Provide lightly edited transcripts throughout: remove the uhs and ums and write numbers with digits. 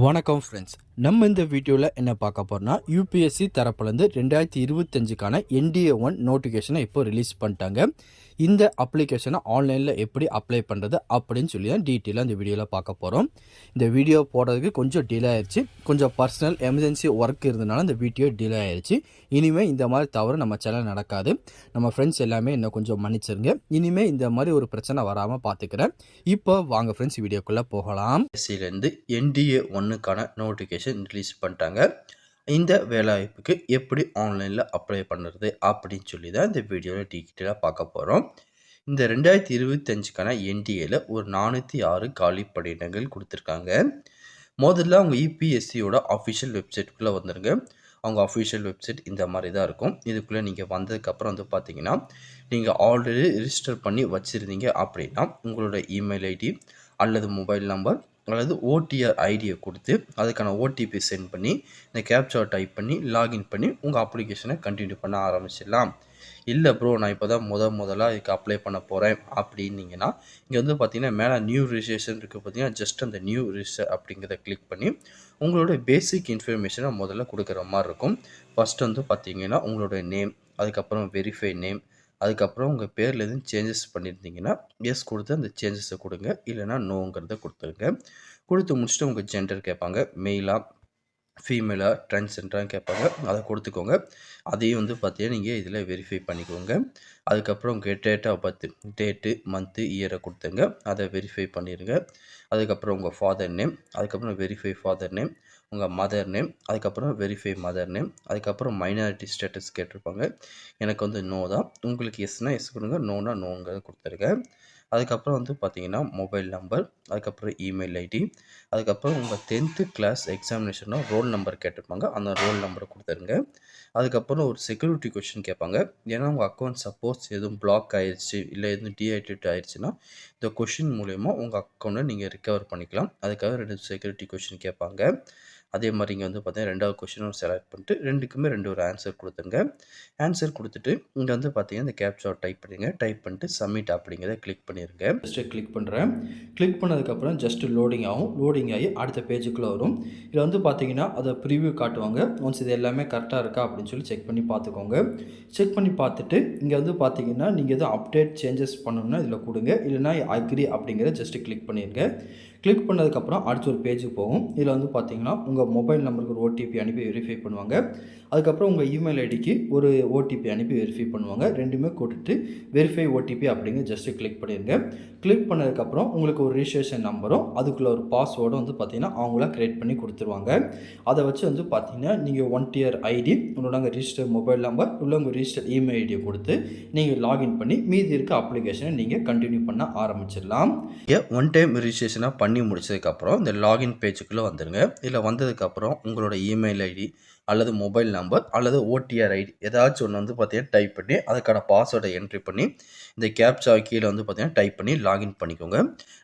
வணக்கம் ஃப்ரெண்ட்ஸ். நம்ம இந்த வீடியோவில் என்ன பார்க்க போறோம்னா, யூபிஎஸ்சி தரப்புலேருந்து 2025க்கான என்டிஏ 1 நோட்டிஃபிகேஷனை இப்போ ரிலீஸ் பண்ணிட்டாங்க. இந்த அப்ளிகேஷனை ஆன்லைனில் எப்படி அப்ளை பண்ணுறது அப்படின்னு சொல்லி தான் டீட்டெயிலாக இந்த வீடியோவில் பார்க்க போகிறோம். இந்த வீடியோ போடுறதுக்கு கொஞ்சம் டிலே ஆயிடுச்சு. கொஞ்சம் பர்சனல் எமர்ஜென்சி ஒர்க் இருந்தனால இந்த வீடியோ டிலே ஆயிடுச்சு. இனிமேல் இந்த மாதிரி தவறு நம்ம சேனல் நடக்காது. நம்ம ஃப்ரெண்ட்ஸ் எல்லாமே இன்னும் கொஞ்சம் மன்னிச்சிருங்க. இனிமேல் இந்த மாதிரி ஒரு பிரச்சனை வராமல் பார்த்துக்கிறேன். இப்போ வாங்க ஃப்ரெண்ட்ஸ் வீடியோக்குள்ளே போகலாம். எஸ்சிலேருந்து என்டிஏ 1க்கான நோட்டிஃபிகேஷன் ரிலீஸ் பண்ணிட்டாங்க. இந்த வேலைவாய்ப்புக்கு எப்படி ஆன்லைனில் அப்ளை பண்ணுறது அப்படின்னு சொல்லி தான் இந்த வீடியோவில் டீட்டெயிலாக பார்க்க போகிறோம். இந்த 2025க்கான என்டிஏல ஒரு 406 காலி பணியிடங்கள் கொடுத்துருக்காங்க. முதல்ல அவங்க இபிஎஸ்சியோட அஃபிஷியல் வெப்சைட்டுக்குள்ளே வந்துடுங்க. அவங்க அஃபிஷியல் வெப்சைட் இந்த மாதிரி தான் இருக்கும். இதுக்குள்ளே நீங்கள் வந்ததுக்கப்புறம் வந்து பார்த்தீங்கன்னா, நீங்கள் ஆல்ரெடி ரிஜிஸ்டர் பண்ணி வச்சுருந்தீங்க அப்படின்னா உங்களோட இமெயில் ஐடி அல்லது மொபைல் நம்பர் அல்லது ஓடிஆர் ஐடியை கொடுத்து அதுக்கான ஓடிபி சென்ட் பண்ணி இந்த கேப்சா டைப் பண்ணி லாகின் பண்ணி உங்கள் அப்ளிகேஷனை கண்டினியூ பண்ண ஆரம்பிச்சிடலாம். இல்லை ப்ரோ, நான் இப்போ தான் முதலாக இதுக்கு அப்ளை பண்ண போகிறேன் அப்படின்னீங்கன்னா, இங்கே வந்து பார்த்தீங்கன்னா மேலே நியூ ரிஜிஸ்ட்ரேஷன் இருக்குது. பார்த்தீங்கன்னா ஜஸ்ட் அந்த நியூ ரிஜிஸ்டர் அப்படிங்கிறத கிளிக் பண்ணி உங்களோட பேசிக் இன்ஃபர்மேஷனை முதல்ல கொடுக்குற மாதிரி இருக்கும். ஃபஸ்ட்டு வந்து பார்த்தீங்கன்னா உங்களோட நேம், அதுக்கப்புறம் வெரிஃபை நேம், அதுக்கப்புறம் உங்கள் பேரில் எதுவும் சேஞ்சஸ் பண்ணியிருந்தீங்கன்னா எஸ் கொடுத்து அந்த சேஞ்சஸை கொடுங்க, இல்லைனா நோங்கிறத கொடுத்துருங்க. கொடுத்து முடிச்சுட்டு உங்கள் ஜெண்டர் கேட்பாங்க, மெயிலாக ஃபீமேலா ட்ரான்ஸ்ஜெண்டராக கேட்பாங்க, அதை கொடுத்துக்கோங்க. அதையும் வந்து பார்த்தீங்கன்னா நீங்கள் இதில் வெரிஃபை பண்ணிக்கோங்க. அதுக்கப்புறம் உங்கள் date of birth, date month இயரை கொடுத்துங்க, அதை வெரிஃபை பண்ணிடுங்க. அதுக்கப்புறம் உங்கள் ஃபாதர் நேம், அதுக்கப்புறம் வெரிஃபை ஃபாதர் நேம், உங்கள் மதர் நேம், அதுக்கப்புறம் வெரிஃபை மதர் நேம், அதுக்கப்புறம் மைனாரிட்டி ஸ்டேட்டஸ் கேட்டிருப்பாங்க. எனக்கு வந்து நோ தான். உங்களுக்கு எஸ்னால் எஸ் கொடுங்க, நோனா நோங்கிறத கொடுத்துருங்க. அதுக்கப்புறம் வந்து பார்த்தீங்கன்னா மொபைல் நம்பர், அதுக்கப்புறம் இமெயில் ஐடி, அதுக்கப்புறம் உங்கள் 10th கிளாஸ் எக்ஸாமினேஷனோ ரோல் நம்பர் கேட்டிருப்பாங்க, அந்த ரோல் நம்பரை கொடுத்துருங்க. அதுக்கப்புறம் ஒரு செக்யூரிட்டி கொஷின் கேட்பாங்க. ஏன்னா உங்கள் அக்கௌண்ட் சப்போஸ் எதுவும் பிளாக் ஆயிடுச்சு இல்லை எதுவும் டீஆக்டிவேட் ஆயிடுச்சுன்னா இந்த கொஷின் மூலயமா உங்கள் அக்கௌண்ட்டை நீங்கள் ரிகவர் பண்ணிக்கலாம். அதுக்காக 2 செக்யூரிட்டி கொஷின் கேட்பாங்க. அதே மாதிரி இங்கே வந்து பார்த்தீங்கன்னா 2வது கொஷினும் செலக்ட் பண்ணிட்டு 2க்குமே 2 ஒரு ஆன்சர் கொடுத்துருங்க. ஆன்சர் கொடுத்துட்டு இங்கே வந்து பார்த்தீங்கன்னா இந்த கேப்சா டைப் பண்ணுங்க. டைப் பண்ணிட்டு சப்மிட் அப்படிங்கிறத கிளிக் பண்ணிடுங்க. ஜஸ்ட்டு கிளிக் பண்ணுறேன். கிளிக் பண்ணதுக்கப்புறம் ஜஸ்ட்டு லோடிங் ஆகும். லோடிங் ஆகி அடுத்த பேஜுக்குள்ளே வரும். இதில் வந்து பார்த்தீங்கன்னா அதை ப்ரிவ்யூ காட்டுவாங்க. ஒன்ஸ் இது எல்லாமே கரெக்டாக இருக்கா அப்படின்னு சொல்லி செக் பண்ணி பார்த்துக்கோங்க. செக் பண்ணி பார்த்துட்டு இங்கே வந்து பார்த்தீங்கன்னா நீங்கள் எதுவும் அப்டேட் சேஞ்சஸ் பண்ணணும்னா இதில் கொடுங்க, இல்லைனா அக்ரி அப்படிங்கிறத ஜஸ்ட்டு கிளிக் பண்ணிடுங்க. கிளிக் பண்ணதுக்கப்புறம் அடுத்த ஒரு பேஜுக்கு போகும். இதில் வந்து பார்த்தீங்கன்னா உங்கள் மொபைல் நம்பருக்கு ஒரு ஓடிபி அனுப்பி வெரிஃபை பண்ணுவாங்க. அதுக்கப்புறம் உங்கள் இமெயில் ஐடிக்கு ஒரு ஓடிபி அனுப்பி வெரிஃபை பண்ணுவாங்க. ரெண்டுமே கொடுத்துட்டு வெரிஃபை ஓடிபி அப்படிங்க ஜஸ்ட்டு கிளிக் பண்ணிடுங்க. கிளிக் பண்ணதுக்கப்புறம் உங்களுக்கு ஒரு ரிஜிஸ்ட்ரேஷன் நம்பரும் அதுக்குள்ளே ஒரு பாஸ்வேர்டும் வந்து பார்த்தீங்கன்னா அவங்கள க்ரியேட் பண்ணி கொடுத்துருவாங்க. அதை வச்சு வந்து பார்த்தீங்கன்னா நீங்கள் 1 டியர் ஐடி, உங்களோட ரிஜிஸ்டர் மொபைல் நம்பர் உள்ள உங்கள் ரிஜிஸ்டர் இமெயில் ஐடியை கொடுத்து நீங்கள் லாகின் பண்ணி மீதி இருக்க அப்ளிகேஷனை நீங்கள் கண்டினியூ பண்ண ஆரம்பிச்சிடலாம். ஒன் டைம் ரிஜிஸ்ட்ரேஷனாக பண்ணி முடிச்சதுக்கப்புறம் இந்த லாகின் பேஜுக்குள்ளே வந்துடுங்க. இதில் வந்ததுக்கப்புறம் உங்களோட இமெயில் ஐடி அல்லது மொபைல் நம்பர் அல்லது ஓடிஆர் ஐடி ஏதாச்சும் ஒன்று வந்து பார்த்தீங்கன்னா டைப் பண்ணி அதுக்கான பாஸ்வேர்டை என்ட்ரி பண்ணி இந்த கேப்சா கீழே வந்து பார்த்தீங்கன்னா டைப் பண்ணி லாகின் பண்ணிக்கோங்க.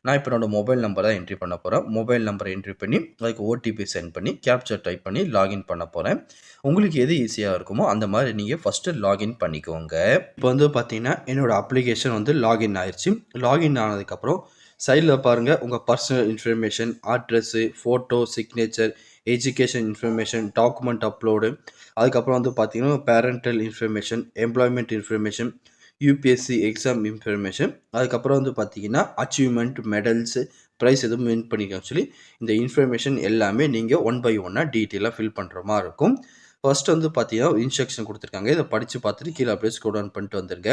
நான் இப்போ என்னோட மொபைல் நம்பர் தான் என்ட்ரி பண்ண போகிறேன். மொபைல் நம்பரை என்ட்ரி பண்ணி அதுக்கு ஓடிபி சென்ட் பண்ணி கேப்சா டைப் பண்ணி லாகின் பண்ண போகிறேன். உங்களுக்கு எது ஈஸியாக இருக்குமோ அந்த மாதிரி நீங்கள் ஃபஸ்ட்டு லாகின் பண்ணிக்கோங்க. இப்போ வந்து பார்த்தீங்கன்னா என்னோடய அப்ளிகேஷன் வந்து லாகின் ஆயிடுச்சு. லாகின் ஆனதுக்கப்புறம் சைடில் பாருங்கள் உங்கள் personal information, address, photo, signature, education information, document upload, அதுக்கப்புறம் வந்து பார்த்தீங்கன்னா parental information, employment information, UPSC exam information, அதுக்கப்புறம் வந்து பார்த்தீங்கன்னா அச்சீவ்மெண்ட், மெடல்ஸு, ப்ரைஸ் எதுவும் வின் பண்ணிக்க சொல்லி இந்த இன்ஃபர்மேஷன் எல்லாமே நீங்கள் 1 பை 1 டீட்டெயிலாக ஃபில் பண்ணுற மாதிரி இருக்கும். ஃபர்ஸ்ட் வந்து பார்த்தீங்கன்னா இன்ஸ்ட்ரக்ஷன் கொடுத்துருக்காங்க. இதை படித்து பார்த்துட்டு கீழே அப்படியே ஸ்க்ரோல் டவுன் பண்ணிட்டு வந்துருங்க.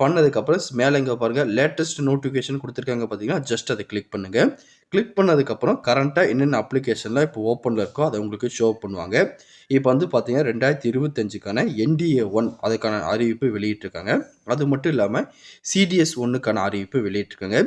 பண்ணதுக்கப்புறம் மேலே இங்கே பாருங்கள் லேட்டஸ்ட் நோட்டிஃபிகேஷன் கொடுத்துருக்காங்க பார்த்தீங்கன்னா, ஜஸ்ட் அதை கிளிக் பண்ணுங்கள். கிளிக் பண்ணதுக்கப்புறம் கரண்ட்டாக என்னென்ன அப்ளிகேஷன்லாம் இப்போ ஓப்பனில் இருக்கோ அதை உங்களுக்கு ஷோ பண்ணுவாங்க. இப்போ வந்து பார்த்தீங்கன்னா 2025க்கான என்டிஏ 1 அதுக்கான அறிவிப்பு வெளியிட்டிருக்காங்க. அது மட்டும் இல்லாமல் சிடிஎஸ் 1க்கான அறிவிப்பு வெளியிட்டிருக்காங்க.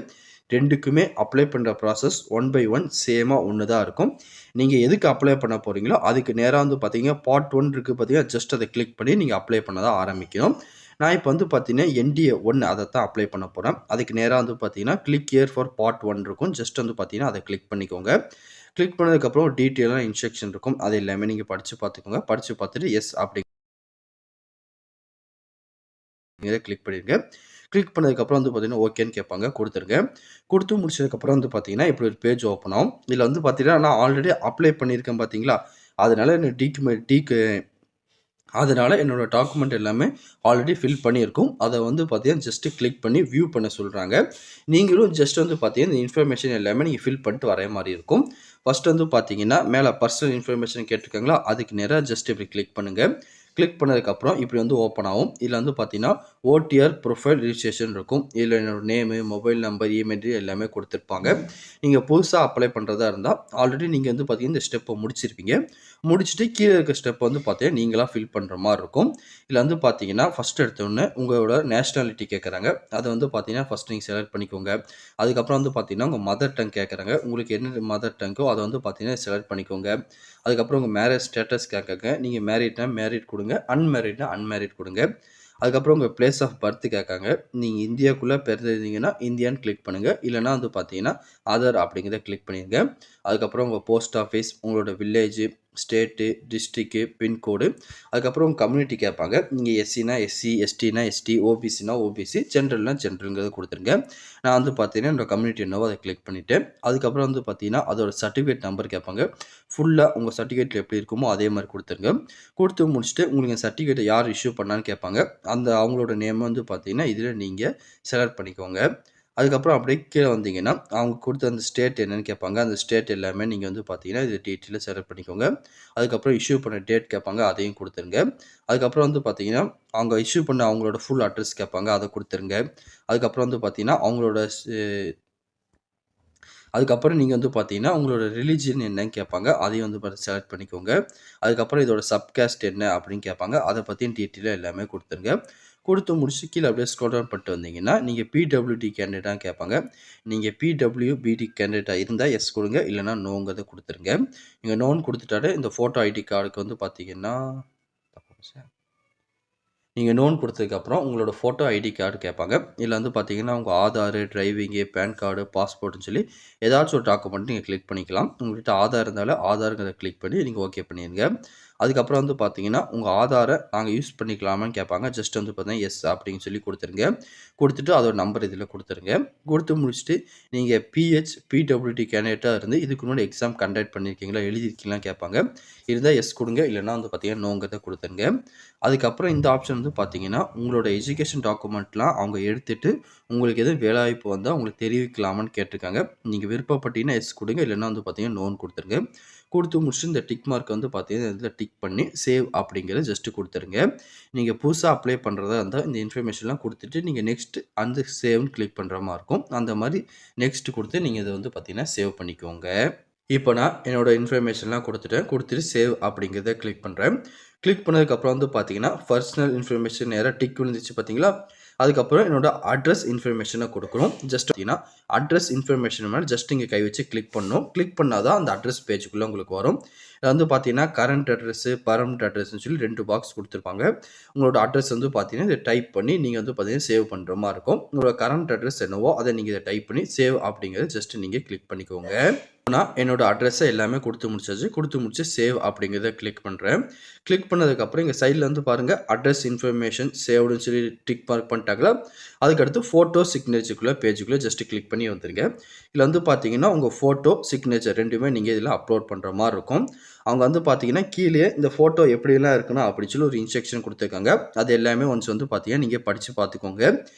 2க்குமே அப்ளை பண்ணுற ப்ராசஸ் 1 பை 1 சேமாக ஒன்று தான் இருக்கும். நீங்கள் எதுக்கு அப்ளை பண்ண போகிறீங்களோ அதுக்கு நேராக வந்து பார்த்தீங்கன்னா பார்ட் 1 இருக்குது பார்த்தீங்கன்னா, ஜஸ்ட் அதை கிளிக் பண்ணி நீங்கள் அப்ளை பண்ண தான் ஆரம்பிக்கணும். நான் இப்போ வந்து பார்த்தீங்கன்னா என்டிஏ 1 அதை தான் அப்ளை பண்ண போகிறேன். அதுக்கு நேராக வந்து பார்த்தீங்கன்னா கிளிக் ஹியர் ஃபார் பார்ட் 1 இருக்கும். ஜஸ்ட் வந்து பார்த்தீங்கன்னா அதை கிளிக் பண்ணிக்கோங்க. கிளிக் பண்ணதுக்கப்புறம் டீட்டெயிலான இன்ஸ்ட்ரக்ஷன் இருக்கும். அது எல்லாமே நீங்கள் படித்து பார்த்துக்கோங்க. படித்து பார்த்துட்டு எஸ் அப்படி இதை கிளிக் பண்ணிடுங்க. கிளிக் பண்ணதுக்கப்புறம் வந்து பார்த்தீங்கன்னா ஓகேன்னு கேட்பாங்க, கொடுத்துருங்க. கொடுத்து முடிச்சதுக்கப்புறம் வந்து பார்த்தீங்கன்னா இப்படி ஒரு பேஜ் ஓப்பன் ஆகும். இதில் வந்து பார்த்தீங்கன்னா நான் ஆல்ரெடி அப்ளை பண்ணியிருக்கேன் பார்த்தீங்களா, அதனால அதனால என்னோட டாக்குமெண்ட் எல்லாமே ஆல்ரெடி ஃபில் பண்ணியிருக்கும். அத வந்து பார்த்தீங்கன்னா ஜஸ்ட் கிளிக் பண்ணி வியூ பண்ண சொல்றாங்க. நீங்களும் ஜஸ்ட் வந்து பார்த்தீங்கன்னா இந்த இன்ஃபர்மேஷன் எல்லாமே நீங்க ஃபில் பண்ணிட்டு வர மாரி இருக்கும். ஃபர்ஸ்ட் வந்து பார்த்தீங்கன்னா மேல பர்சனல் இன்ஃபர்மேஷன் கேட்டிருக்காங்களா, அதுக்கு நேரா ஜஸ்ட் இப்படி கிளிக் பண்ணுங்க. கிளிக் பண்ணதுக்கப்புறம் இப்படி வந்து ஓப்பன் ஆகும். இதில வந்து பார்த்தீங்கன்னா ஓடிஆர் ப்ரொஃபைல் ரிஜிஸ்ட்ரேஷன் இருக்கும். இதில என்னோட நேமு, மொபைல் நம்பர், இமெயில் எல்லாமே குடுத்திருப்பாங்க. நீங்க புதுசா அப்ளை பண்றதா இருந்தா, ஆல்ரெடி நீங்க வந்து பார்த்தீங்கன்னா இந்த ஸ்டெப்ப முடிச்சிருப்பீங்க. முடிச்சுட்டு கீழ இருக்க ஸ்டெப் வந்து பார்த்தீங்கன்னா நீங்களா ஃபில் பண்ற மாரி இருக்கும். இதில வந்து பார்த்தீங்கன்னா ஃபர்ஸ்ட் எடுத்தோனே உங்களோட நேஷனாலிட்டி கேட்கறாங்க. அத வந்து பார்த்தீங்கன்னா ஃபர்ஸ்ட் நீங்க செலக்ட் பண்ணிக்கோங்க. அதுக்கப்புறம் வந்து பார்த்தீங்கன்னா உங்க மதர் டங் கேட்கறாங்க. உங்களுக்கு என்ன மதர் டங்கோ அத வந்து பார்த்தீங்கன்னா செலக்ட் பண்ணிக்கோங்க. அதுக்கப்புறம் உங்க மேரேஜ் ஸ்டேட்டஸ் கேட்கறாங்க. நீங்க மேரிட்னா மேரிட் குடுங்க. அன்மேரிட்னா அன்மேரிட் குடுங்க. அதுக்கப்புறம் உங்க பிளேஸ் ஆஃப் பர்த் கேட்காங்க. நீங்க இந்தியாக்குள்ள பிறந்திருந்தீங்கன்னா இந்தியான்னு கிளிக் பண்ணுங்க. இல்லன்னா வந்து பார்த்தீங்கன்னா அதர் அப்படிங்கிறத கிளிக் பண்ணிருங்க. அதுக்கப்புறம் உங்க போஸ்ட் ஆஃபீஸ், உங்களோட வில்லேஜ், ஸ்டேட்டு, டிஸ்ட்ரிக்ட், பின்கோடு, அதுக்கப்புறம் உங்க கம்யூனிட்டி கேட்பாங்க. நீங்க எஸ்சினா எஸ்சி, எஸ்டினா எஸ்டி, ஓபிசினா ஓபிசி, ஜெனரல்னா ஜெனரல்ங்கிறத குடுத்துருங்க. நான் வந்து பார்த்தீங்கன்னா என்னோட கம்யூனிட்டி என்னவோ அத கிளிக் பண்ணிட்டேன். அதுக்கப்புறம் வந்து பார்த்தீங்கன்னா அதோட சர்டிஃபிகேட் நம்பர் கேட்பாங்க. ஃபுல்லா உங்க சர்டிஃபிகேட்ல எப்படி இருக்குமோ அதே மாரி குடுத்துருங்க. குடுத்து முடிச்சுட்டு உங்களுக்கு சர்டிஃபிகேட்ட யார் இஷ்யூ பண்ணான்னு கேட்பாங்க. அவங்களோட நேம் வந்து பார்த்தீங்கன்னா இதில நீங்க செலக்ட் பண்ணிக்கோங்க. அதுக்கப்புறம் அப்படியே கீழ வந்தீங்கன்னா, அவங்க குடுத்த அந்த ஸ்டேட் என்னன்னு கேட்பாங்க. அந்த ஸ்டேட் எல்லாமே நீங்க வந்து பார்த்தீங்கன்னா, இதில டீட்டெயிலா செலக்ட் பண்ணிக்கோங்க. அதுக்கப்புறம் இஷ்யூ பண்ண டேட் கேட்பாங்க. அதையும் குடுத்துருங்க. அதுக்கப்புறம் வந்து பார்த்தீங்கன்னா, அவங்க இஷ்யூ பண்ண அவங்களோட ஃபுல் அட்ரஸ் கேட்பாங்க. அத குடுத்துருங்க. அதுக்கப்புறம் வந்து பார்த்தீங்கன்னா, அதுக்கப்புறம் நீங்க வந்து பார்த்தீங்கன்னா, உங்களோட ரிலிஜியன் என்னன்னு கேட்பாங்க. அதையும் வந்து செலக்ட் பண்ணிக்கோங்க. அதுக்கப்புறம் இதோட சப்காஸ்ட் என்ன அப்படின்னு கேட்பாங்க. அத பத்தின டீட்டெயிலா எல்லாமே குடுத்துருங்க. குடுத்து முடிச்சு கீழ அப்படியே ஸ்க்ரோல் டவுன் பண்ணிட்டு வந்தீங்கன்னா, நீங்க பிடபிள்யூடி கேண்டிடேட்டான்னு கேட்பாங்க. நீங்க பிடபிள்யூபிடி கேண்டிடேட்டா இருந்தா எஸ் குடுங்க. இல்லன்னா நோங்கிறத குடுத்துருங்க. நீங்க நோன்னு குடுத்துட்டாலே இந்த ஃபோட்டோ ஐடி கார்டுக்கு வந்து பார்த்தீங்கன்னா நீங்க நோன் குடுத்ததுக்கப்புறம் உங்களோட ஃபோட்டோ ஐடி கார்டு கேட்பாங்க. இதுல வந்து பார்த்தீங்கன்னா, உங்க ஆதாரு, டிரைவிங்கு, பான் கார்டு, பாஸ்போர்ட்ன்னு சொல்லி ஏதாச்சும் ஒரு டாக்குமெண்ட் நீங்க கிளிக் பண்ணிக்கலாம். உங்ககிட்ட ஆதார் இருந்தாலும் ஆதார்ங்கிறத கிளிக் பண்ணி நீங்க ஓகே பண்ணிருங்க. அதுக்கப்புறம் வந்து பார்த்தீங்கன்னா, உங்க ஆதார நாங்க யூஸ் பண்ணிக்கலாமான்னு கேட்பாங்க. ஜஸ்ட் வந்து பார்த்தீங்கன்னா, எஸ் அப்படின்னு சொல்லி குடுத்துருங்க. குடுத்துட்டு அதோட நம்பர் இதில குடுத்துருங்க. குடுத்து முடிச்சுட்டு நீங்க பிடபிள்யூடி கேண்டிடேட்டா இருந்து இதுக்கு முன்னாடி எக்ஸாம் கண்டக்ட் பண்ணியிருக்கீங்களா? எழுதியிருக்கீங்களான்னு கேட்பாங்க. இருந்தா எஸ் குடுங்க. இல்லன்னா வந்து பார்த்தீங்கன்னா, நோங்கிறத குடுத்துருங்க. அதுக்கப்புறம் இந்த ஆப்ஷன் வந்து பார்த்தீங்கன்னா, உங்களோட எஜுகேஷன் டாக்குமெண்ட்லாம் அவங்க எடுத்துட்டு, உங்களுக்கு எதுவும் வேலைவாய்ப்பு வந்தா உங்களுக்கு தெரிவிக்கலாமான்னு கேட்டிருக்காங்க. நீங்க விருப்பப்பட்டீங்கன்னா எஸ் குடுங்க. இல்லன்னா வந்து பார்த்தீங்கன்னா, நோன்னு குடுத்துருங்க. குடுத்து முடிச்சுட்டு இந்த டிக் மார்க் வந்து பார்த்தீங்கன்னா, இதில டிக் பண்ணி சேவ் அப்படிங்கிறத ஜஸ்ட் குடுத்துருங்க. நீங்க புதுசா அப்ளை பண்றதா இருந்தா இந்த இன்ஃபர்மேஷன்லாம் குடுத்துட்டு, நீங்க நெக்ஸ்ட் அந்த சேவ்ன்னு கிளிக் பண்ற மாரி இருக்கும். அந்த மாரி நெக்ஸ்ட் குடுத்து நீங்க இத வந்து பார்த்தீங்கன்னா, சேவ் பண்ணிக்கோங்க. இப்போ நான் என்னோட இன்ஃபர்மேஷன்லாம் குடுத்துட்டேன். குடுத்துட்டு சேவ் அப்படிங்கிறத கிளிக் பண்றேன். கிளிக் பண்ணதுக்கப்புறம் வந்து பார்த்தீங்கன்னா, பர்சனல் இன்ஃபர்மேஷன் நேரா டிக் விழுந்துச்சு பார்த்தீங்களா? அதுக்கப்புறம் என்னோட அட்ரஸ் இன்ஃபர்மேஷன குடுக்கணும். ஜஸ்ட் பார்த்தீங்கன்னா, அட்ரஸ் இன்ஃபர்மேஷன் மேல ஜஸ்ட் இங்க கை வச்சு கிளிக் பண்ணணும். கிளிக் பண்ணா தான் அந்த அட்ரஸ் பேஜுக்குள்ள உங்களுக்கு வரும். இதுல வந்து பார்த்தீங்கன்னா, கரண்ட் அட்ரஸ், பெர்மனன்ட் அட்ரஸ்ன்னு சொல்லி 2 பாக்ஸ் குடுத்துருப்பாங்க. உங்களோட அட்ரஸ் வந்து பார்த்தீங்கன்னா, இத டைப் பண்ணி நீங்க வந்து பார்த்தீங்கன்னா, சேவ் பண்ற மாரி இருக்கும். உங்களோட கரண்ட் அட்ரஸ் என்னவோ அத நீங்க இத டைப் பண்ணி சேவ் அப்படிங்கிறத ஜஸ்ட் நீங்க கிளிக் பண்ணிக்கோங்க. நான் என்னோட அட்ரஸ எல்லாமே குடுத்து முடிச்சாச்சு. குடுத்து முடிச்சு சேவ் அப்படிங்கிறத கிளிக் பண்றேன். கிளிக் பண்ணதுக்கப்புறம் இங்க சைட்ல வந்து பாருங்க அட்ரஸ் இன்ஃபர்மேஷன் சேவ்டுன்னு சொல்லி டிக் மார்க் பண்ணிட்டாங்களா? அதுக்கடுத்து ஃபோட்டோ சிக்னேச்சர்க்குள்ள பேஜுக்குள்ள ஜஸ்ட் கிளிக் பண்ணி வந்துருங்க. இதுல வந்து பார்த்தீங்கன்னா, உங்க ஃபோட்டோ, சிக்னேச்சர் 2மே நீங்க இதுல அப்லோட் பண்ற மாரி இருக்கும். அவங்க வந்து பார்த்தீங்கன்னா, கீழயே இந்த ஃபோட்டோ எப்படியெல்லாம் இருக்கணும் அப்படின்னு சொல்லி ஒரு இன்ஸ்ட்ரக்ஷன் குடுத்துருக்காங்க. அது எல்லாமே ஒன்ஸ் வந்து பார்த்தீங்கன்னா, நீங்க படிச்சு பார்த்துக்கோங்க.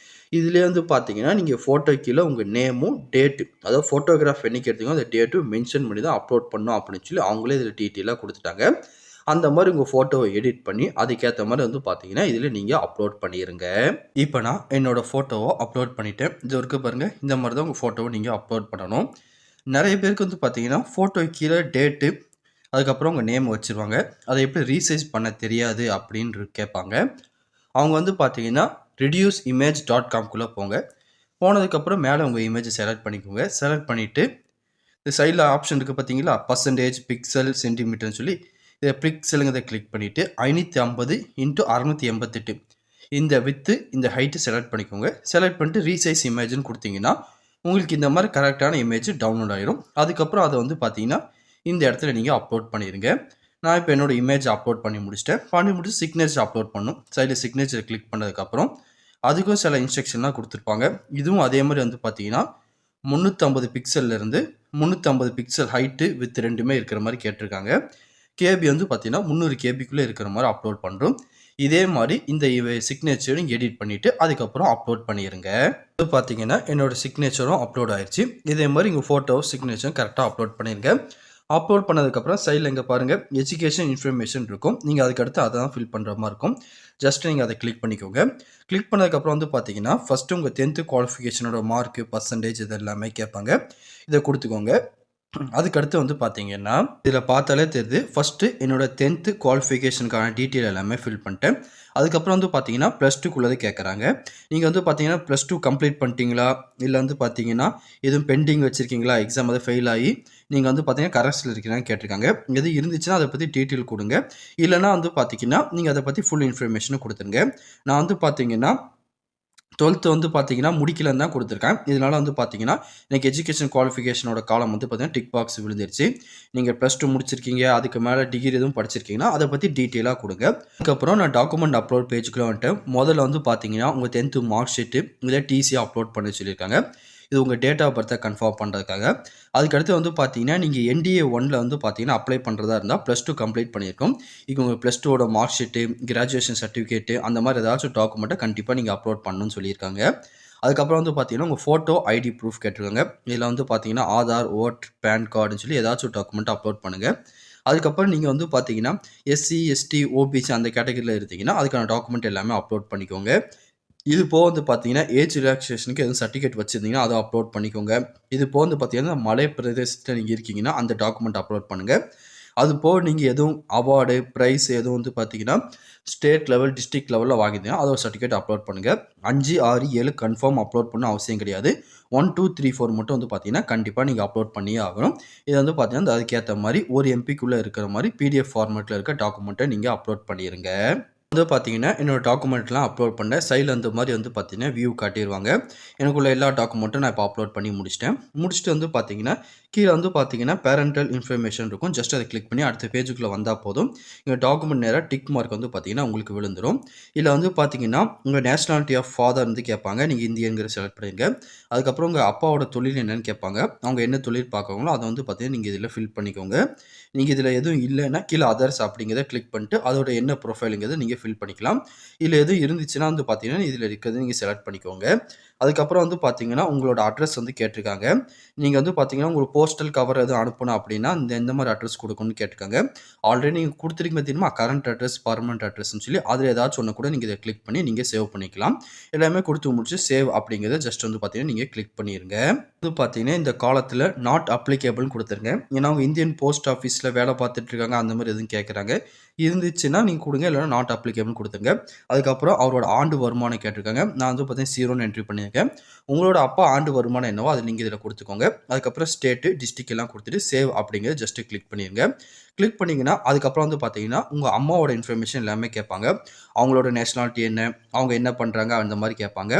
இதுலயே வந்து பார்த்தீங்கன்னா, நீங்க ஃபோட்டோ கீழ உங்க நேமும், டேட்டு அதாவது ஃபோட்டோகிராஃப் என்னைக்கு எடுத்தீங்களோ அந்த டேட்டும் மென்ஷன் பண்ணி தான் அப்லோட் பண்ணணும் அப்படின்னு சொல்லி அவங்களே இதில டீட்டெயிலா குடுத்துட்டாங்க. அந்த மாரி உங்க ஃபோட்டோவ எடிட் பண்ணி அதுக்கேத்த மாரி வந்து பார்த்தீங்கன்னா, இதில நீங்க அப்லோட் பண்ணிருங்க. இப்ப நான் என்னோட ஃபோட்டோவ அப்லோட் பண்ணிட்டேன். இது இருக்கு பாருங்க. இந்த மாரி தான் உங்க ஃபோட்டோவ நீங்க அப்லோட் பண்ணணும். நெறைய பேருக்கு வந்து பார்த்தீங்கன்னா, ஃபோட்டோ கீழ டேட்டு, அதுக்கப்புறம் உங்க நேம் வச்சுருவாங்க. அத எப்படி ரீசைஸ் பண்ண தெரியாது அப்படின்னு கேட்பாங்க. அவங்க வந்து பார்த்தீங்கன்னா, reduceimage.com போங்க. போனதுக்கப்புறம் மேல உங்க இமேஜ செலக்ட் பண்ணிக்கோங்க. செலக்ட் பண்ணிட்டு, இந்த சைட்ல ஆப்ஷன் இருக்கு பார்த்தீங்களா? பெர்சன்டேஜ், பிக்சல், சென்டிமீட்டர்ன்னு சொல்லி, இத பிக்சல்ங்கிறத கிளிக் பண்ணிட்டு 550 இன்டூ 688 இந்த விட்த், இந்த ஹைட் செலக்ட் பண்ணிக்கோங்க. செலக்ட் பண்ணிட்டு ரீசைஸ் இமேஜ்ன்னு குடுத்தீங்கன்னா, உங்களுக்கு இந்த மாரி கரெக்ட்டான இமேஜ் டவுன்லோட் ஆயிரும். அதுக்கப்புறம் அத வந்து பார்த்தீங்கன்னா, இந்த இடத்துல நீங்க அப்லோட் பண்ணிருங்க. நான் இப்ப என்னோட இமேஜ் அப்லோட் பண்ணி முடிச்சுட்டேன். பண்ணி முடிச்சு சிக்னேச்சர் அப்லோட் பண்ணணும். சைட்ல சிக்னேச்சர் கிளிக் பண்ணதுக்கப்புறம், அதுக்கும் சில இன்ஸ்ட்ரக்ஷன்லாம் கொடுத்துருப்பாங்க. இதுவும் அதே மாதிரி வந்து பார்த்தீங்கன்னா 350 பிக்சல்லேருந்து 350 பிக்சல் ஹைட்டு வித் ரெண்டுமே இருக்கிற மாதிரி கேட்டிருக்காங்க. கேபி வந்து பார்த்தீங்கன்னா 300 கேபிக்குள்ளே இருக்கிற மாதிரி அப்லோட் பண்ணுறோம். இதே மாதிரி இந்த சிக்னேச்சரும் எடிட் பண்ணிவிட்டு அதுக்கப்புறம் அப்லோட் பண்ணிடுங்க. இது பார்த்தீங்கன்னா என்னோடய சிக்னேச்சரும் அப்லோட் ஆயிடுச்சு. இதே மாதிரி இங்கே ஃபோட்டோ சிக்னேச்சரும் கரெக்டாக அப்லோட் பண்ணிடுங்க. அப்லோட் பண்ணதுக்கப்புறம் சைடில் இங்கே பாருங்கள் எஜுகேஷன் இன்ஃபர்மேஷன் இருக்கும். நீங்கள் அதுக்கடுத்து அதை தான் ஃபில் பண்ணுற மாதிரி இருக்கும். ஜஸ்ட் நீங்கள் அதை கிளிக் பண்ணிக்கோங்க. கிளிக் பண்ணதுக்கப்புறம் வந்து பார்த்தீங்கன்னா ஃபஸ்ட்டு உங்கள் 10th குவாலிஃபிகேஷனோட மார்க்கு பர்சன்டேஜ் இது எல்லாமே கேட்பாங்க. இதை கொடுத்துக்கோங்க. அதுக்கடுத்து வந்து பார்த்தீங்கன்னா இதில் பார்த்தாலே தெரியுது. ஃபஸ்ட்டு என்னோடய 10th குவாலிஃபிகேஷனுக்கான டீட்டெயில் எல்லாமே ஃபில் பண்ணிட்டேன். அதுக்கப்புறம் வந்து பார்த்தீங்கன்னா +2க்குள்ளது கேட்குறாங்க. நீங்கள் வந்து பார்த்தீங்கன்னா +2 கம்ப்ளீட் பண்ணிட்டீங்களா, இல்லை வந்து பார்த்தீங்கன்னா எதுவும் பெண்டிங் வச்சுருக்கீங்களா, எக்ஸாம் அதை ஃபெயில் ஆகி நீங்கள் வந்து பார்த்தீங்கன்னா கரஸ்ல இருக்கிறான்னு கேட்டிருக்காங்க. எது இருந்துச்சுன்னா அதை பற்றி டீட்டெயில் கொடுங்க. இல்லைனா வந்து பார்த்தீங்கன்னா நீங்கள் அதை பற்றி ஃபுல் இன்ஃபர்மேஷனும் கொடுத்துருங்க. நான் வந்து பார்த்தீங்கன்னா 12th வந்து பார்த்தீங்கன்னா முடிக்கலன்னு தான் கொடுத்துருக்கேன். இதனால் வந்து பார்த்தீங்கன்னா எனக்கு எஜுகேஷன் குவாலிஃபிகேஷனோட காலம் வந்து பார்த்தீங்கன்னா டிக் பாக்ஸ் விழுந்துருச்சு. நீங்கள் +2 முடிச்சிருக்கீங்க, அதுக்கு மேலே டிகிரி எதுவும் படிச்சிருக்கீங்கன்னா அதை பற்றி டீட்டெயிலாக கொடுங்க. அதுக்கப்புறம் நான் டாக்குமெண்ட் அப்லோட் பேஜுக்குள்ளே வந்துட்டேன். முதல்ல வந்து பார்த்தீங்கன்னா உங்கள் 10th மார்க் ஷீட்டு இதை டிசி அப்லோட் பண்ண சொல்லியிருக்காங்க. இது உங்கள் டேட் ஆஃப் பர்த்தை கன்ஃபார்ம் பண்ணுறதுக்காக. அதுக்கடுத்து வந்து பார்த்தீங்கன்னா நீங்கள் NDA 1ல் வந்து பார்த்தீங்கன்னா அப்ளை பண்ணுறதா இருந்தால் +2 கம்ப்ளீட் பண்ணியிருக்கோம். இப்போ உங்கள் +2ஓட மார்க் ஷீட்டு, கிராஜுவேஷன் சர்டிஃபிகேட்டு அந்த மாதிரி ஏதாச்சும் டாக்குமெண்ட்டை கண்டிப்பாக நீங்கள் அப்லோட் பண்ணணும்னு சொல்லியிருக்காங்க. அதுக்கப்புறம் வந்து பார்த்தீங்கன்னா உங்கள் ஃபோட்டோ ஐடி ப்ரூஃப் கேட்டிருக்காங்க. இதில் வந்து பார்த்தீங்கன்னா ஆதார், ஓட், பேன் கார்டுன்னு சொல்லி ஏதாச்சும் டாக்குமெண்ட் அப்லோட் பண்ணுங்கள். அதுக்கப்புறம் நீங்கள் வந்து பார்த்தீங்கன்னா SC, ST, OBC அந்த கேட்டகரியில் இருந்தீங்கன்னா அதுக்கான டாக்குமெண்ட் எல்லாமே அப்லோட் பண்ணிக்கோங்க. இது போக வந்து பார்த்தீங்கன்னா ஏஜ் ரிலாக்ஸேஷனுக்கு எதுவும் சர்டிஃபிகேட் வச்சுருந்தீங்கன்னா அதை அப்லோட் பண்ணிக்கோங்க. இது போக வந்து பார்த்தீங்கன்னா மலை பிரதேசத்தில் நீங்கள் இருக்கீங்கன்னா அந்த டாக்குமெண்ட் அப்லோட் பண்ணுங்கள். அது போக நீங்கள் எதுவும் அவார்டு, ப்ரைஸ் எதுவும் வந்து பார்த்தீங்கன்னா ஸ்டேட் லெவல், டிஸ்ட்ரிக்ட் லெவலில் வாங்கியிருந்தீங்கன்னா அதோட சர்டிஃபிகேட் அப்லோட் பண்ணுங்கள். 5, 6, 7 கன்ஃபார்ம் அப்லோட் பண்ண அவசியம் கிடையாது. 1, 2, 3, 4 மட்டும் வந்து பார்த்தீங்கன்னா கண்டிப்பாக நீங்கள் அப்லோட் பண்ணியே ஆகணும். இது வந்து பார்த்தீங்கன்னா அதுக்கேற்ற மாதிரி ஒரு MPக்குள்ளே இருக்கிற மாதிரி PDF ஃபார்மேட்டில் இருக்க டாக்குமெண்ட்டை நீங்கள் அப்லோட் பண்ணிடுங்க. வந்து பார்த்தீங்கன்னா என்னோட டாக்குமெண்ட்லாம் அப்லோட் பண்ணேன். சைடில் அந்த மாதிரி வந்து பார்த்தீங்கன்னா வியூ காட்டிடுவாங்க. எனக்குள்ள எல்லா டாக்குமெண்ட்டும் நான் இப்போ அப்லோட் பண்ணி முடிச்சிட்டேன். முடிச்சுட்டு வந்து பார்த்தீங்கன்னா கீழே வந்து பார்த்தீங்கன்னா பேரண்டல் இன்ஃபர்மேஷன் இருக்கும். ஜஸ்ட் அதை கிளிக் பண்ணி அடுத்த பேஜுக்குள்ளே வந்தால் போதும். இங்கே டாக்குமெண்ட் நேராக டிக் மார்க் வந்து பார்த்தீங்கன்னா உங்களுக்கு விழுந்துடும். இதில் வந்து பார்த்தீங்கன்னா உங்கள் நேஷனாலிட்டி ஆஃப் ஃபாதர் வந்து கேட்பாங்க. நீங்கள் இந்தியங்கிற செலக்ட் பண்ணிங்க. அதுக்கப்புறம் உங்கள் அப்பாவோட தொழில் என்னன்னு கேட்பாங்க. அவங்க என்ன தொழில் பார்க்குறாங்களோ அதை வந்து பார்த்தீங்கன்னா நீங்கள் இதில் ஃபில் பண்ணிக்கோங்க. நீங்கள் இதில் எதுவும் இல்லைன்னா கீழே அதர்ஸ் அப்படிங்கிறத கிளிக் பண்ணிட்டு அதோட என்ன ப்ரொஃபைலுங்கிறத நீங்கள் ஃபில் பண்ணிக்கலாம். இதில் எதுவும் இருந்துச்சுன்னா வந்து பார்த்தீங்கன்னா இதில் இருக்கிறது நீங்கள் செலக்ட் பண்ணிக்கோங்க. அதுக்கப்புறம் வந்து பார்த்தீங்கன்னா உங்களோட அட்ரஸ் வந்து கேட்டிருக்காங்க. நீங்கள் வந்து பார்த்தீங்கன்னா உங்களுக்கு போஸ்டல் கவர் எதுவும் அனுப்பணும் அப்படின்னா எந்த மாதிரி அட்ரஸ் கொடுக்கணும்னு கேட்டிருக்காங்க. ஆல்ரெடி நீங்கள் கொடுத்துருக்கீங்க தெரியுமா கரண்ட் அட்ரஸ், பர்மனெண்ட் அட்ரஸ்ன்னு சொல்லி அதில் ஏதாச்சும் ஒன்று கூட நீங்கள் இதை கிளிக் பண்ணி நீங்கள் சேவ் பண்ணிக்கலாம். எல்லாமே கொடுத்து முடிச்சு சேவ் அப்படிங்கிறத ஜஸ்ட் வந்து பார்த்தீங்கன்னா நீங்கள் கிளிக் பண்ணிடுங்க. வந்து பார்த்தீங்கன்னா இந்த காலத்தில் நாட் அப்ளிகேபிள்னு கொடுத்துருங்க. ஏன்னா அவங்க இந்தியன் போஸ்ட் ஆஃபீஸில் வேலை பார்த்துட்டு இருக்காங்க அந்த மாதிரி எதுவும் கேட்குறாங்க. இருந்துச்சுன்னா நீங்கள் கொடுங்க, இல்லைனா நாட் அப்ளிகேபிள்னு கொடுத்துருங்க. அதுக்கப்புறம் அவரோட ஆண்டு வருமானம் கேட்டிருக்காங்க. நான் வந்து பார்த்தீங்கன்னா 0ன்னு என்ட்ரி பண்ணியிருக்கேன். உங்களோட அப்பா ஆண்டு வருமானம் என்னவோ அதை நீங்கள் இதில் கொடுத்துக்கோங்க. அதுக்கப்புறம் ஸ்டேட்டு, டிஸ்ட்ரிக்ட் எல்லாம் கொடுத்துட்டு சேவ் அப்படிங்கிறத ஜஸ்ட்டு கிளிக் பண்ணிடுங்க. கிளிக் பண்ணிங்கன்னா அதுக்கப்புறம் வந்து பார்த்தீங்கன்னா உங்கள் அம்மாவோட இன்ஃபர்மேஷன் எல்லாமே கேட்பாங்க. அவங்களோட நேஷனாலிட்டி என்ன, அவங்க என்ன பண்ணுறாங்க அந்த மாதிரி கேட்பாங்க.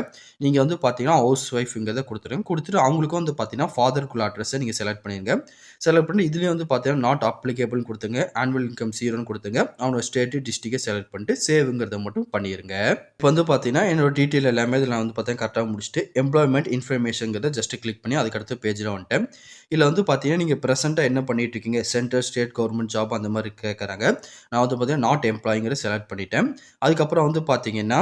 நீங்கள் வந்து பார்த்தீங்கன்னா ஹவுஸ் ஒய்ஃப்ங்கிறத கொடுத்துருங்க. கொடுத்துட்டு அவங்களுக்கும் வந்து பார்த்தீங்கன்னா ஃபாதருக்குள்ள அட்ரஸை நீங்கள் செலக்ட் பண்ணிடுங்க. செலக்ட் பண்ணி இதுலேயும் வந்து பார்த்தீங்கன்னா நாட் அப்ளிகேபிள்னு கொடுத்துங்க. ஆனுவல் இன்கம் 0ன்னு கொடுத்துங்க. அவனோட ஸ்டேட்டு, டிஸ்ட்ரிக்டை செலக்ட் பண்ணிட்டு சேவுங்கிறத மட்டும் பண்ணிடுங்க. இப்போ வந்து பார்த்தீங்கன்னா என்னோட டீட்டெயில் எல்லாமே இதில் வந்து பார்த்தீங்கன்னா கரெக்டாக முடிச்சுட்டு எம்ப்ளாய்மெண்ட் இன்ஃபர்மேஷன்கிறத ஜஸ்ட்டு கிளிக் பண்ணி அதுக்கடுத்து பேஜில் வந்துட்டேன். இதில் வந்து பார்த்தீங்கன்னா நீங்கள் ப்ரெசென்ட்டாக என்ன பண்ணிட்டு இருக்கீங்க, சென்ட்ரல், ஸ்டேட் கவர்மெண்ட் ஜாப் அந்த மாதிரி கேட்குறாங்க. நான் வந்து பார்த்தீங்கன்னா நாட் எம்ப்ளாய்ங்கிற செலக்ட் பண்ணிட்டேன். அதுக்கப்புறம் வந்து பார்த்தீங்கன்னா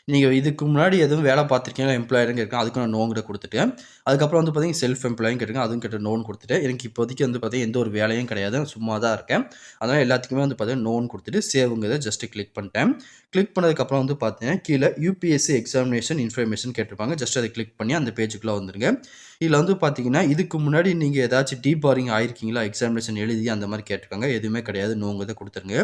நீங்கள் இதுக்கு முன்னாடி எதுவும் வேலை பார்த்துருக்கீங்களா, எம்ப்ளாயருங்க இருக்கேன் அதுக்கு நான் நோங்கிட்ட கொடுத்துட்டேன். அதுக்கப்புறம் வந்து பார்த்தீங்கன்னா செல்ஃப் எம்ப்ளாயும் கேட்டுருங்க, அதுவும் கேட்டு நோன் கொடுத்துட்டு எனக்கு இப்போதைக்கு வந்து பார்த்தீங்கன்னா எந்த ஒரு வேலையும் கிடையாது, சும்மா தான் இருக்கேன். அதனால் எல்லாத்துக்குமே வந்து பார்த்தீங்கன்னா நோன் கொடுத்துட்டு சேவுங்கிறத ஜஸ்ட்டு கிளிக் பண்ணிட்டேன். கிளிக் பண்ணதுக்கப்புறம் வந்து பார்த்தீங்கன்னா கீழே UPSC எக்ஸாமினேஷன் இன்ஃபர்மேஷன் கேட்டிருப்பாங்க. ஜஸ்ட் அதை கிளிக் பண்ணி அந்த பேஜுக்குள்ளே வந்துருங்க. இதில் வந்து பார்த்தீங்கன்னா இதுக்கு முன்னாடி நீங்கள் ஏதாச்சும் டீபாரிங் ஆயிருக்கீங்களா, எக்ஸாமினேஷன் எழுதி அந்த மாதிரி கேட்டிருக்காங்க. எதுவுமே கிடையாது, நோங்கிறத கொடுத்துருங்க.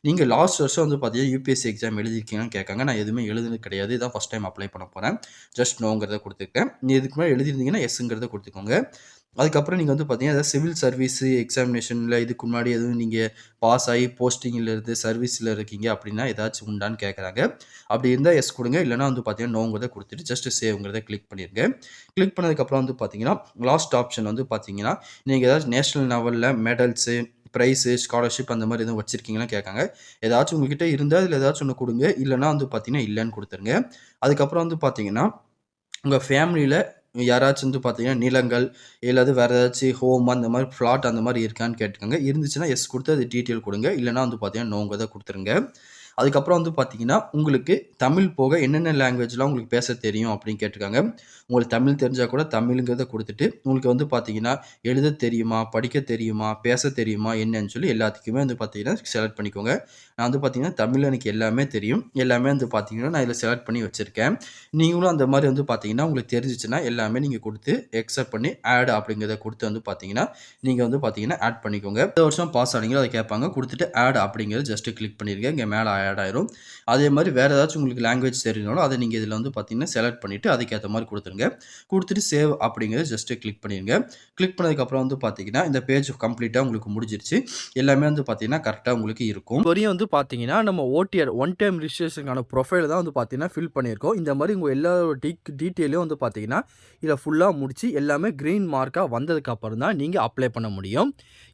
நீங்கள் லாஸ்ட் வருஷம் வந்து பார்த்தீங்கன்னா UPSC எக்ஸாம் எழுதிருக்கீங்கன்னு கேட்காங்க. நான் எதுவுமே எழுதுனது கிடையாது, இதான் ஃபஸ்ட் டைம் அப்ளை பண்ண போகிறேன். ஜஸ்ட் நோங்கிறத கொடுத்துருக்கேன். நீ இதுக்கு முன்னாடி எழுதிருந்தீங்கன்னா எஸ்ங்கிறத கொடுத்துக்கோங்க. அதுக்கப்புறம் நீங்கள் வந்து பார்த்தீங்கன்னா ஏதாவது சிவில் சர்வீஸு எக்ஸாமினேஷனில் இதுக்கு முன்னாடி எதுவும் நீங்கள் பாஸ் ஆகி போஸ்டிங்கில் இருந்து சர்வீஸில் இருக்கீங்க அப்படின்னா ஏதாச்சும் உண்டான்னு கேட்குறாங்க. அப்படி இருந்தால் எஸ் கொடுங்க, இல்லைனா வந்து பார்த்தீங்கன்னா நோங்கிறத கொடுத்துட்டு ஜஸ்ட்டு சேவ்ங்கிறத கிளிக் பண்ணிடுங்க. கிளிக் பண்ணதுக்கப்புறம் வந்து பார்த்தீங்கன்னா லாஸ்ட் ஆப்ஷன் வந்து பார்த்தீங்கன்னா நீங்கள் ஏதாச்சும் நேஷனல் லெவலில் மெடல்ஸு, ப்ரைஸு, ஸ்காலர்ஷிப் அந்த மாதிரி எதுவும் வச்சுருக்கீங்களான்னு கேட்காங்க. ஏதாச்சும் உங்ககிட்ட இருந்தால் அதில் ஏதாச்சும் ஒன்று கொடுங்க. இல்லைனா வந்து பார்த்தீங்கன்னா இல்லைன்னு கொடுத்துருங்க. அதுக்கப்புறம் வந்து பார்த்தீங்கன்னா உங்கள் ஃபேமிலியில் யாராச்சும் வந்து பார்த்தீங்கன்னா நிலங்கள் இல்லாது வேறு ஏதாச்சும் ஹோம் அந்த மாதிரி ஃப்ளாட் அந்த மாதிரி இருக்கான்னு கேட்டுக்கோங்க. இருந்துச்சுன்னா எஸ் கொடுத்து அது டீட்டெயில் கொடுங்க. இல்லைனா வந்து பார்த்தீங்கன்னா நோங்க தான் கொடுத்துருங்க. அதுக்கப்புறம் வந்து பார்த்தீங்கன்னா உங்களுக்கு தமிழ் போக என்னென்ன லாங்குவேஜ்லாம் உங்களுக்கு பேச தெரியும் அப்படின்னு கேட்டிருக்காங்க. உங்களுக்கு தமிழ் தெரிஞ்சால் கூட தமிழுங்கிறத கொடுத்துட்டு உங்களுக்கு வந்து பார்த்தீங்கன்னா எழுத தெரியுமா, படிக்க தெரியுமா, பேச தெரியுமா என்னன்னு சொல்லி எல்லாத்துக்குமே வந்து பார்த்தீங்கன்னா செலக்ட் பண்ணிக்கோங்க. நான் வந்து பார்த்தீங்கன்னா தமிழ்ல எனக்கு எல்லாமே தெரியும். எல்லாமே வந்து பார்த்தீங்கன்னா நான் இதில் செலக்ட் பண்ணி வச்சுருக்கேன். நீங்களும் அந்த மாதிரி வந்து பார்த்தீங்கன்னா உங்களுக்கு தெரிஞ்சிச்சுன்னா எல்லாமே நீங்கள் கொடுத்து அக்செப்ட் பண்ணி ஆட் அப்படிங்கிறத கொடுத்து வந்து பார்த்தீங்கன்னா நீங்கள் வந்து பார்த்தீங்கன்னா ஆட் பண்ணிக்கோங்க. இந்த வருஷம் பாஸ் ஆனீங்களோ அதை கேட்பாங்க. கொடுத்துட்டு ஆட் அப்படிங்கிறது ஜஸ்ட் கிளிக் பண்ணிருங்க. இங்கே மேலே ஆட் ஆயிரும். அதே மாதிரி வேறு ஏதாச்சும் உங்களுக்கு லாங்குவேஜ் தெரியணும்னாலும் அதை நீங்கள் இதில் வந்து பார்த்தீங்கன்னா செலக்ட் பண்ணிவிட்டு அதுக்கேற்ற மாதிரி கொடுத்துருங்க. கொடுத்துட்டு சேவ் அப்படிங்கிறத ஜஸ்ட்டு கிளிக் பண்ணிடுங்க. கிளிக் பண்ணதுக்கப்புறம் வந்து பார்த்தீங்கன்னா இந்த பேஜ் கம்ப்ளீட்டாக உங்களுக்கு முடிஞ்சிருச்சு. எல்லாமே வந்து பார்த்தீங்கன்னா கரெக்டாக உங்களுக்கு இருக்கும். வரையும் வந்து பார்த்தீங்கன்னா நம்ம ஓடிஆர் ஒன் டைம் ரிஜிஸ்ட்ரேஷனுக்கான ப்ரொஃபைல் தான் வந்து பார்த்தீங்கன்னா ஃபில் பண்ணியிருக்கோம். இந்த மாதிரி உங்கள் எல்லா டீட்டெயிலையும் வந்து பார்த்தீங்கன்னா இதில் ஃபுல்லாக முடிச்சு எல்லாமே க்ரீன் மார்க்காக வந்ததுக்கப்புறம் தான் நீங்கள் அப்ளை பண்ண முடியும்.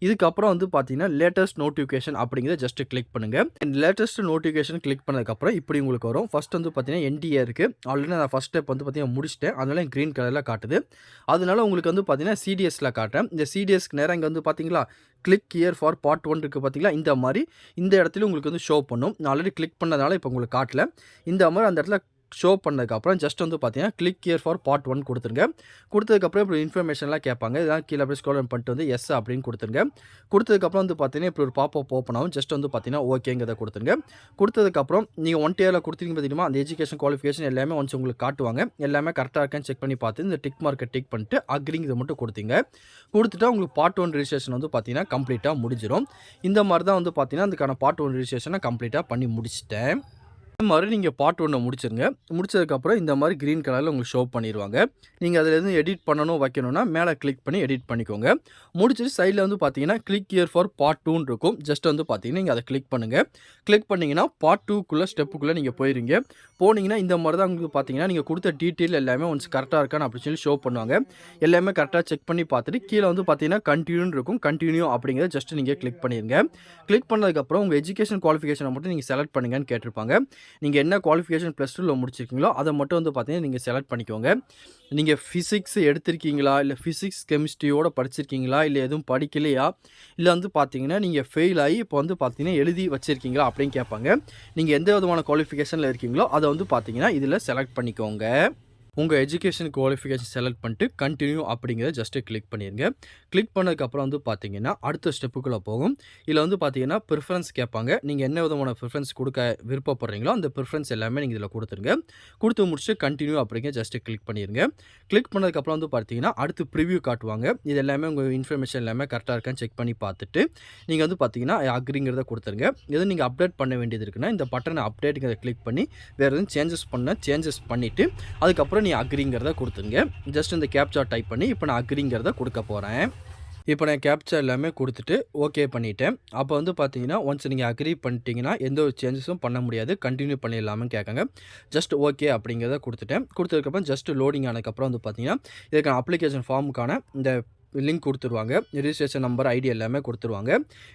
இதுக்கப்புறம் வந்து பார்த்தீங்கன்னா லேட்டஸ்ட் நோட்டிஃபிகேஷன் அப்படிங்கிறத ஜஸ்ட்டு கிளிக் பண்ணுங்கள். லேட்டஸ்ட் நோட்டிஃபிகேஷன் கிளிக் பண்ணதுக்கப்புறம் இப்படி உங்களுக்கு வரும். ஃபர்ஸ்ட் வந்து பார்த்தீங்கன்னா என்டிஏ இருக்குது. ஆல்ரெடி நான் ஃபர்ஸ்ட் ஸ்டெப் வந்து பார்த்தீங்கன்னா முடிச்சிட்டேன். அதனால க்ரீன் கலரில் காட்டுது. அதனால உங்களுக்கு வந்து பார்த்தீங்கன்னா சிடிஎஸ்ல காட்டுறேன். இந்த சிடிஎஸ்க்கு நேரம் இங்கே வந்து பார்த்தீங்களா கிளிக் ஹியர் ஃபார் பார்ட் 1 இருக்குது பார்த்தீங்களா, இந்த மாதிரி இந்த இடத்துல உங்களுக்கு வந்து ஷோ பண்ணும். நான் ஆல்ரெடி கிளிக் பண்ணதால இப்போ உங்களுக்கு காட்டல. இந்த மாதிரி அந்த இடத்துல ஷோ பண்ணதுக்கப்புறம் ஜஸ்ட் வந்து பார்த்தீங்கன்னா கிளிக் ஹியர் ஃபார் பார்ட் 1 கொடுத்துருங்க. கொடுத்ததுக்கப்புறம் இப்போ இன்ஃபர்மேஷன்லாம் கேட்பாங்க. இதெல்லாம் கீழே அப்படியே ஸ்க்ரோல் பண்ணிட்டு வந்து எஸ் அப்படின்னு கொடுத்துருங்க. கொடுத்ததுக்கப்புறம் வந்து பார்த்தீங்கன்னா இப்போ ஒரு பாப்பப் ஓப்பன் ஆகும். ஜஸ்ட் வந்து பார்த்தீங்கன்னா ஓகேங்கிறத கொடுத்துருங்க. கொடுத்ததுக்கப்புறம் நீங்கள் 1 இயரில் கொடுத்தீங்க பார்த்தீங்கன்னா அந்த எஜுகேஷன் குவாலிஃபிகேஷன் எல்லாமே ஒன்ஸ் உங்களுக்கு காட்டுவாங்க. எல்லாமே கரெக்டாக இருக்கான்னு செக் பண்ணி பார்த்து இந்த டிக் மார்க்கை டிக் பண்ணிட்டு அக்ரிங்கிறத மட்டும் கொடுத்தீங்க. கொடுத்துட்டா உங்களுக்கு பார்ட் 1 ரிஜிஸ்ட்ரேஷன் வந்து பார்த்தீங்கன்னா கம்ப்ளீட்டாக முடிஞ்சிடும். இந்த மாதிரி தான் வந்து பார்த்தீங்கன்னா அதுக்கான பார்ட் 1 ரிஜிஸ்ட்ரேஷனை கம்ப்ளீட்டாக பண்ணி முடிச்சிட்டேன். இந்த மாதிரி நீங்கள் பார்ட் 1 முடிச்சிருங்க. முடிச்சதுக்கப்புறம் இந்த மாதிரி க்ரீன் கலரில் உங்களுக்கு ஷோ பண்ணிடுவாங்க. நீங்கள் அதில் எதுவும் எடிட் பண்ணணும் வைக்கணும்னா மேலே கிளிக் பண்ணி எடிட் பண்ணிக்கோங்க. முடிச்சுட்டு சைடில் வந்து பார்த்தீங்கன்னா கிளிக் ஹியர் ஃபார் பார்ட் 2ன்னு இருக்கும். ஜஸ்ட் வந்து பார்த்தீங்கன்னா நீங்கள் அதை கிளிக் பண்ணுங்கள். கிளிக் பண்ணிங்கன்னா பார்ட் 2க்குள்ளே ஸ்டெப்புக்குள்ளே நீங்கள் போயிருங்க. போனீங்கன்னா இந்த மாதிரி தான் உங்களுக்கு பார்த்தீங்கன்னா நீங்கள் கொடுத்த டீட்டெயில் எல்லாமே ஒன்ஸ் கரெக்டாக இருக்கான்னு அப்படின்னு சொல்லி ஷோ பண்ணுவாங்க. எல்லாமே கரெக்டாக செக் பண்ணி பார்த்துட்டு கீழே வந்து பார்த்தீங்கன்னா கண்டினியூன்னு இருக்கும். கண்டினியூ அப்படிங்கிறத ஜஸ்ட் நீங்கள் கிளிக் பண்ணிடுங்க. கிளிக் பண்ணதுக்கப்புறம் உங்கள் எஜுகேஷன் குவாலிஃபிகேஷனை மட்டும் நீங்கள் செலக்ட் பண்ணுங்கன்னு கேட்டிருப்பாங்க. நீங்கள் என்ன குவாலிஃபிகேஷன் +2ல முடிச்சிருக்கீங்களோ அதை மட்டும் வந்து பார்த்தீங்கன்னா நீங்கள் செலக்ட் பண்ணிக்கோங்க. நீங்கள் ஃபிசிக்ஸ் எடுத்திருக்கீங்களா, இல்லை ஃபிசிக்ஸ் கெமிஸ்ட்ரியோட படிச்சிருக்கீங்களா, இல்லை எதுவும் படிக்கலையா, இல்லை வந்து பார்த்தீங்கன்னா நீங்கள் ஃபெயில் ஆகி இப்போ வந்து பார்த்தீங்கன்னா எழுதி வச்சுருக்கீங்களா அப்படின்னு கேட்பாங்க. நீங்கள் எந்த விதமான குவாலிஃபிகேஷனில் இருக்கீங்களோ அதை வந்து பார்த்தீங்கன்னா இதில் செலக்ட் பண்ணிக்கோங்க. உங்கள் எஜுகேஷன் குவாலிஃபிகேஷன் செலக்ட் பண்ணிட்டு கண்டினியூ அப்படிங்கிறத ஜஸ்ட்டு கிளிக் பண்ணிடுங்க. கிளிக் பண்ணதுக்கப்புறம் வந்து பார்த்தீங்கன்னா அடுத்த ஸ்டெப்புக்குள்ளே போகும். இதில் வந்து பார்த்தீங்கன்னா ப்ரிஃபரன்ஸ் கேட்பாங்க. நீங்கள் என்ன விதமான ப்ரிஃபரன்ஸ் கொடுக்க விருப்பப்படுறீங்களோ அந்த ப்ரிஃபரன்ஸ் எல்லாமே நீங்கள் இதில் கொடுத்துருங்க. கொடுத்து முடிச்சுட்டு கண்டினியூ அப்படிங்க ஜஸ்ட்டு கிளிக் பண்ணிடுங்க. கிளிக் பண்ணதுக்கப்புறம் வந்து பார்த்தீங்கன்னா அடுத்து ப்ரிவ்யூ காட்டுவாங்க. இது எல்லாமே உங்கள் இன்ஃபர்மேஷன் எல்லாமே கரெக்டாக இருக்கான்னு செக் பண்ணி பார்த்துட்டு நீங்கள் வந்து பார்த்தீங்கன்னா அக்ரிங்கிறத கொடுத்துருங்க. எதுவும் நீங்கள் அப்டேட் பண்ண வேண்டியது இருக்குன்னா இந்த பட்டனை அப்டேட்டுங்கிறத கிளிக் பண்ணி வேறு எதுவும் சேஞ்சஸ் பண்ணிவிட்டு அதுக்கப்புறம் நீ அக்ரிங்கிறத கொடுத்துங்க. ஜஸ்ட் இந்த கேப்சா டைப் பண்ணி இப்போ நான் அக்ரிங்கிறத கொடுக்க போகிறேன். இப்போ நான் கேப்சா எல்லாமே கொடுத்துட்டு ஓகே பண்ணிட்டேன். அப்போ வந்து பார்த்தீங்கன்னா ஒன்ஸ் நீங்கள் அக்ரி பண்ணிட்டீங்கன்னா எந்த ஒரு சேஞ்சஸும் பண்ண முடியாது. கண்டினியூ பண்ணிடலாம்னு கேட்காங்க. ஜஸ்ட் ஓகே அப்படிங்கிறத கொடுத்துட்டேன். கொடுத்ததுக்கப்புறம் ஜஸ்ட் லோடிங் ஆனதுக்கப்புறம் வந்து பார்த்தீங்கன்னா இதுக்கான அப்ளிகேஷன் ஃபார்முக்கான இந்த லிங்க் கொடுத்துருவாங்க. ரிஜிஸ்ட்ரேஷன் நம்பர், ஐடி எல்லாமே கொடுத்துருவாங்க.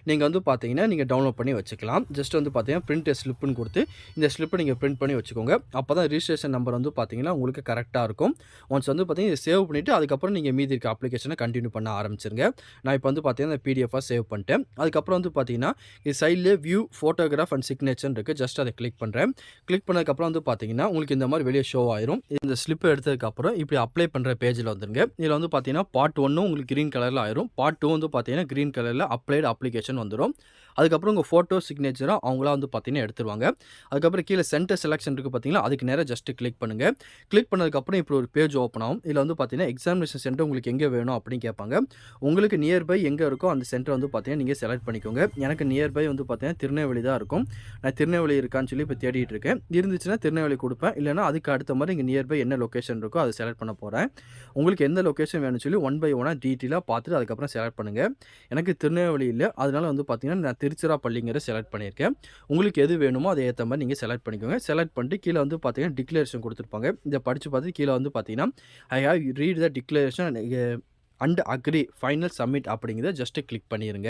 நீங்கள் வந்து பார்த்தீங்கன்னா நீங்கள் டவுன்லோட் பண்ணி வச்சுக்கலாம். ஜஸ்ட் வந்து பார்த்தீங்கன்னா பிரிண்ட் ஸ்லிப்புன்னு கொடுத்து இந்த ஸ்லிப்பை நீங்கள் பிரிண்ட் பண்ணி வச்சுக்கோங்க. அப்போ தான் ரிஜிஸ்ட்ரேஷன் நம்பர் வந்து பார்த்தீங்கன்னா உங்களுக்கு கரெக்டாக இருக்கும். ஒன்ஸ் வந்து பார்த்தீங்கன்னா இதை சேவ் பண்ணிவிட்டு அதுக்கப்புறம் நீங்கள் மீதி இருக்க அப்ளிகேஷனை கண்டினியூ பண்ண ஆரம்பிச்சிருங்க. நான் இப்போ வந்து பார்த்தீங்கன்னா இந்த பிடிஎஃபாக சேவ் பண்ணிட்டேன். அதுக்கப்புறம் வந்து பார்த்தீங்கன்னா இது சைட்லேயே வியூ ஃபோட்டோகிராஃப் அண்ட் சிக்னேச்சர் இருக்குது. ஜஸ்ட் அதை கிளிக் பண்ணுறேன். கிளிக் பண்ணதுக்கப்புறம் வந்து பார்த்தீங்கன்னா உங்களுக்கு இந்த மாதிரி வெளியே ஷோ ஆயிரும். இந்த ஸ்லிப்பை எடுத்ததுக்கப்புறம் இப்படி அப்ளை பண்ணுற பேஜில் வந்துருங்க. இதில் வந்து பார்த்தீங்கன்னா பார்ட் 1 உங்களுக்கு க்ரீன் கலரில் ஆயிரும். பார்ட் 2 வந்து பார்த்தீங்கன்னா க்ரீன் கலரில் அப்ளைடு அப்ளிகேஷன் வந்துடும். அதுக்கப்புறம் உங்கள் ஃபோட்டோ சிக்னேச்சராக அவங்களா வந்து பார்த்தீங்கன்னா எடுத்துருவாங்க. அதுக்கப்புறம் கீழே சென்டர் செலெக்ஷன் இருக்குது பார்த்தீங்களா, அதுக்கு நேராக ஜஸ்ட்டு கிளிக் பண்ணுங்கள். கிளிக் பண்ணதுக்கப்புறம் இப்போ ஒரு பேஜ் ஓப்பன் ஆகும். இதில் வந்து பார்த்தீங்கன்னா எக்ஸாமினேஷன் சென்டர் உங்களுக்கு எங்கே வேணும் அப்படின்னு கேட்பாங்க. உங்களுக்கு நியர்பை எங்கே இருக்கோ அந்த சென்டர் வந்து பார்த்தீங்கன்னா நீங்கள் செலக்ட் பண்ணிக்கோங்க. எனக்கு நியர்பை வந்து பார்த்தீங்கன்னா திருநெல்வேலி தான் இருக்கும். நான் திருநெல்வேலி இருக்கான்னு சொல்லி இப்போ தேடிட்டு இருக்கேன். இருந்துச்சுன்னா திருநெல்வேலி கொடுப்பேன். இல்லைனா அதுக்கு அடுத்த மாதிரி இங்கே நியர்பை என்ன லொக்கேஷன் இருக்கோ அதை செலக்ட் பண்ண போகிறேன். உங்களுக்கு எந்த லொக்கேஷன் வேணும்னு சொல்லி 1 by 1 டீட்டெயிலாக பார்த்துட்டு அதுக்கப்புறம் செலக்ட் பண்ணுங்கள். எனக்கு திருநெல்வேலி இல்லை, அதனால வந்து பார்த்தீங்கன்னா நான் திருச்சிராப்பள்ளிங்கிற செலக்ட் பண்ணியிருக்கேன். உங்களுக்கு எது வேணுமோ அதை ஏற்ற மாதிரி நீங்கள் செலக்ட் பண்ணிக்கோங்க. செலக்ட் பண்ணிட்டு கீழே வந்து பார்த்தீங்கன்னா டிக்ளரேஷன் கொடுத்துருப்பாங்க. இதை படித்து பார்த்து கீழே வந்து பார்த்தீங்கன்னா I have read the declaration and agree final submit அப்படிங்கிறத ஜஸ்ட்டு கிளிக் பண்ணிடுங்க.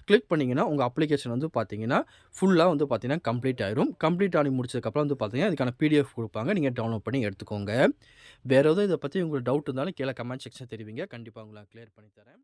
கிளிக் பண்ணிங்கன்னா உங்கள் அப்ளிகேஷன் வந்து பார்த்தீங்கன்னா ஃபுல்லாக வந்து பார்த்தீங்கன்னா கம்ப்ளீட் ஆயிரும். கம்ப்ளீட் ஆகி முடிச்சதுக்கப்புறம் வந்து பார்த்தீங்கன்னா இதுக்கான பிடிஎஃப் கொடுப்பாங்க. நீங்கள் டவுன்லோட் பண்ணி எடுத்துக்கோங்க. வேறு எதுவும் இதை பற்றி உங்களுக்கு டவுட் இருந்தாலும் கீழே கமெண்ட் செக்ஷன் தெரிவிங்க. கண்டிப்பாக உங்களை கிளியர் பண்ணி தரேன்.